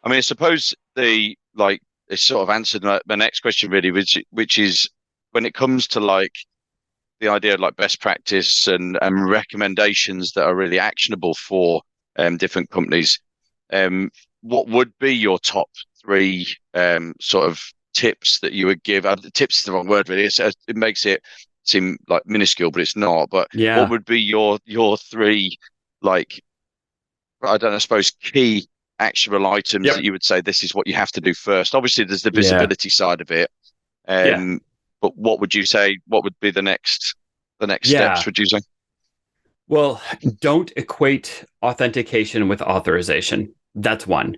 I mean, I suppose it sort of answered my next question really, which is when it comes to like the idea of like best practice and recommendations that are really actionable for different companies. Um, what would be your top three sort of tips that you would give? Tips is the wrong word, really. It makes it seem like minuscule, but it's not. But what Yeah. would be your three like I don't know, I suppose key actionable items that Yep. you would say this is what you have to do first? Obviously, there's the Yeah. visibility side of it. Yeah. Um, but what would you say? What would be the next steps? Yeah. Would you say? Well, don't equate authentication with authorization. That's one.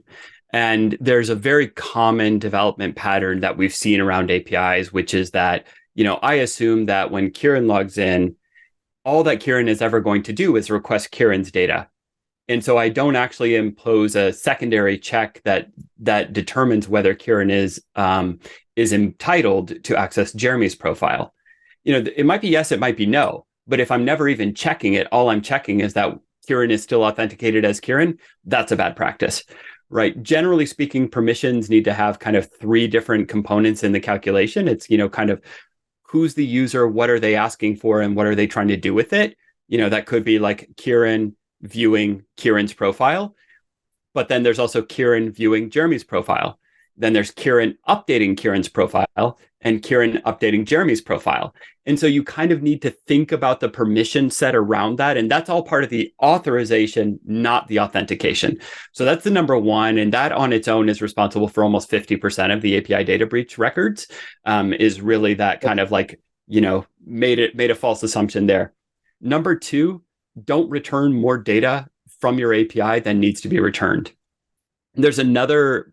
And there's a very common development pattern that we've seen around APIs, which is that, I assume that when Kieran logs in, all that Kieran is ever going to do is request Kieran's data. And so I don't actually impose a secondary check that determines whether Kieran is entitled to access Jeremy's profile. It might be yes, it might be no. But if I'm never even checking it, all I'm checking is that Kieran is still authenticated as Kieran. That's a bad practice, right? Generally speaking, permissions need to have kind of three different components in the calculation. It's, kind of who's the user, what are they asking for, and what are they trying to do with it? That could be like Kieran viewing Kieran's profile, but then there's also Kieran viewing Jeremy's profile. Then there's Kieran updating Kieran's profile and Kieran updating Jeremy's profile. And so you kind of need to think about the permission set around that. And that's all part of the authorization, not the authentication. So that's the number one. And that on its own is responsible for almost 50% of the API data breach records, is really that kind of like, made a false assumption there. Number two, don't return more data from your API than needs to be returned. There's another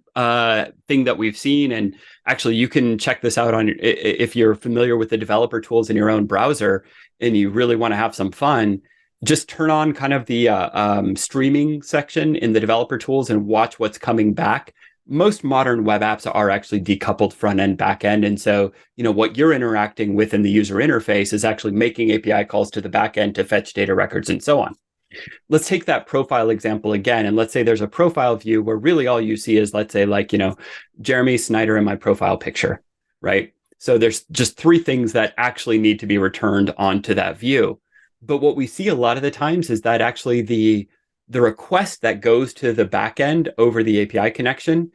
thing that we've seen, and actually you can check this out on if you're familiar with the developer tools in your own browser and you really want to have some fun. Just turn on kind of the streaming section in the developer tools and watch what's coming back. Most modern web apps are actually decoupled front end, back end. And so, what you're interacting with in the user interface is actually making API calls to the back end to fetch data records and so on. Let's take that profile example again. And let's say there's a profile view where really all you see is, let's say, like, Jeremy Snyder in my profile picture, right? So there's just three things that actually need to be returned onto that view. But what we see a lot of the times is that actually the request that goes to the backend over the API connection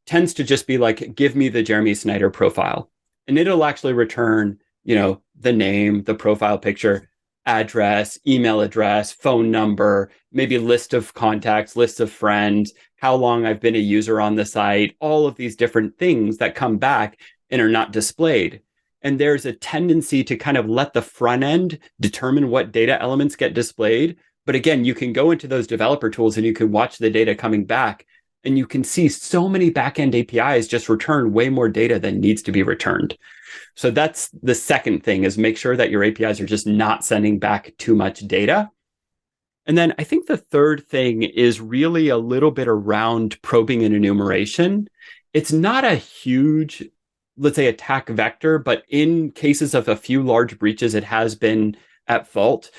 tends to just be like, give me the Jeremy Snyder profile. And it'll actually return, the name, the profile picture, address, email address, phone number, maybe list of contacts, list of friends, how long I've been a user on the site, all of these different things that come back and are not displayed. And there's a tendency to kind of let the front end determine what data elements get displayed. But again, you can go into those developer tools and you can watch the data coming back, and you can see so many backend APIs just return way more data than needs to be returned. So that's the second thing, is make sure that your APIs are just not sending back too much data. And then I think the third thing is really a little bit around probing and enumeration. It's not a huge, let's say, attack vector, but in cases of a few large breaches, it has been at fault.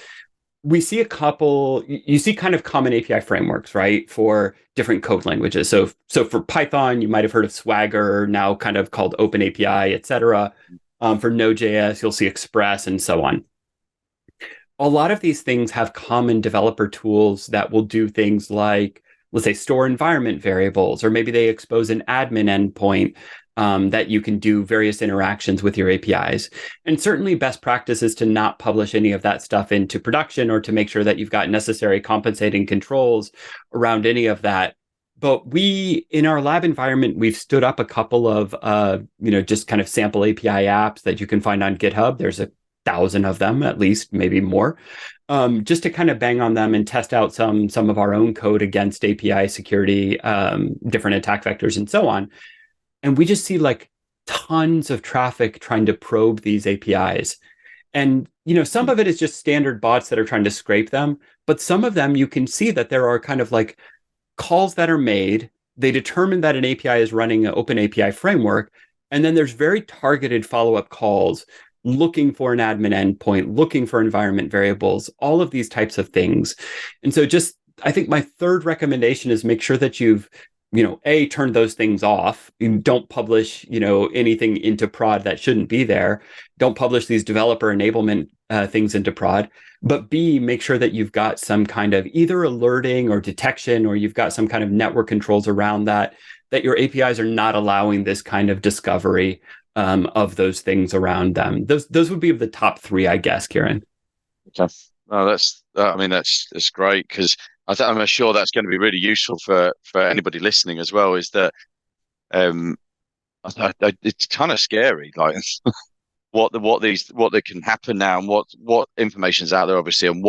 We see you see kind of common API frameworks, right, for different code languages. So for Python, you might have heard of Swagger, now kind of called OpenAPI, et cetera. For Node.js, you'll see Express and so on. A lot of these things have common developer tools that will do things like, let's say, store environment variables, or maybe they expose an admin endpoint that you can do various interactions with your APIs. And certainly best practice is to not publish any of that stuff into production, or to make sure that you've got necessary compensating controls around any of that. But in our lab environment, we've stood up a couple of, just kind of sample API apps that you can find on GitHub. There's 1,000 of them, at least, maybe more, just to kind of bang on them and test out some of our own code against API security, different attack vectors, and so on. And we just see like tons of traffic trying to probe these APIs. And, some of it is just standard bots that are trying to scrape them. But some of them, you can see that there are kind of like calls that are made. They determine that an API is running an open API framework. And then there's very targeted follow-up calls looking for an admin endpoint, looking for environment variables, all of these types of things. And so I think my third recommendation is make sure that you've turn those things off. Don't publish, anything into prod that shouldn't be there. Don't publish these developer enablement things into prod. But B, make sure that you've got some kind of either alerting or detection, or you've got some kind of network controls around that your APIs are not allowing this kind of discovery of those things around them. Those would be the top three, I guess, Kieran. Okay. No, that's great, because I'm sure that's going to be really useful for anybody listening as well. Is that it's kind of scary, like what that can happen now, and what information's out there, obviously, and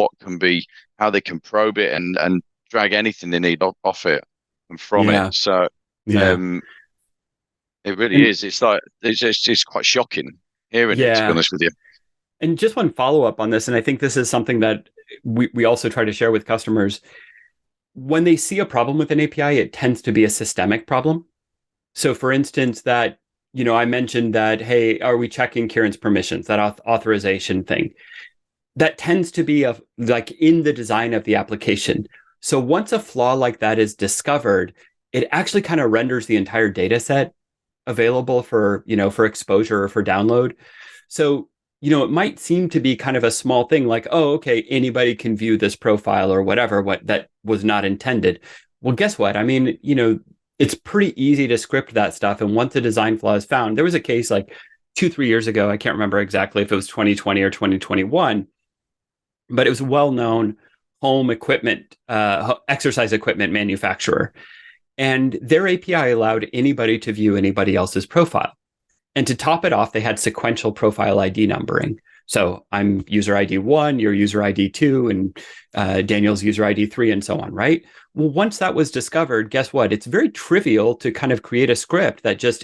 how they can probe it and drag anything they need off it and from it. So it really is. It's like it's quite shocking hearing it, to be honest with you. And just one follow up on this, and I think this is something that we also try to share with customers. When they see a problem with an API, it tends to be a systemic problem. So, for instance, that I mentioned that, hey, are we checking Kieran's permissions? That authorization thing. That tends to be like in the design of the application. So once a flaw like that is discovered, it actually kind of renders the entire data set available for exposure or for download. So, it might seem to be kind of a small thing, like, oh, okay, anybody can view this profile or whatever, that was not intended. Well, guess what? I mean, it's pretty easy to script that stuff. And once a design flaw is found, there was a case like 2-3 years ago, I can't remember exactly if it was 2020 or 2021, but it was a well-known home equipment, exercise equipment manufacturer. And their API allowed anybody to view anybody else's profile. And to top it off, they had sequential profile ID numbering. So I'm user ID 1, you're user ID 2, and Daniel's user ID 3, and so on, right? Well, once that was discovered, guess what? It's very trivial to kind of create a script that just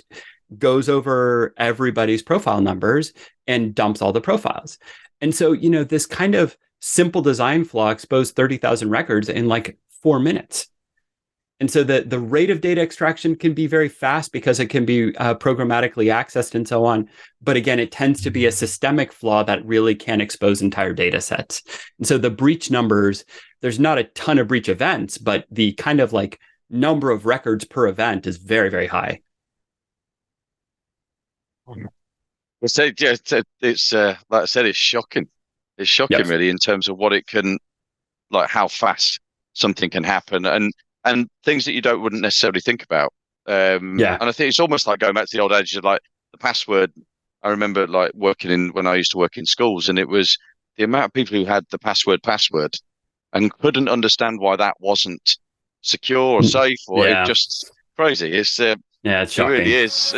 goes over everybody's profile numbers and dumps all the profiles. And so, this kind of simple design flaw exposed 30,000 records in like 4 minutes. And so the rate of data extraction can be very fast because it can be programmatically accessed and so on. But again, it tends to be a systemic flaw that really can expose entire data sets. And so the breach numbers, there's not a ton of breach events, but the kind of like number of records per event is very, very high. It's like I said, it's shocking. It's shocking, Yes. really, in terms of what it can, like how fast something can happen, and things that you wouldn't necessarily think about. And I think it's almost like going back to the old age of like the password. I remember like when I used to work in schools, and it was the amount of people who had the password and couldn't understand why that wasn't secure or safe, or it just crazy. It's shocking. It really is.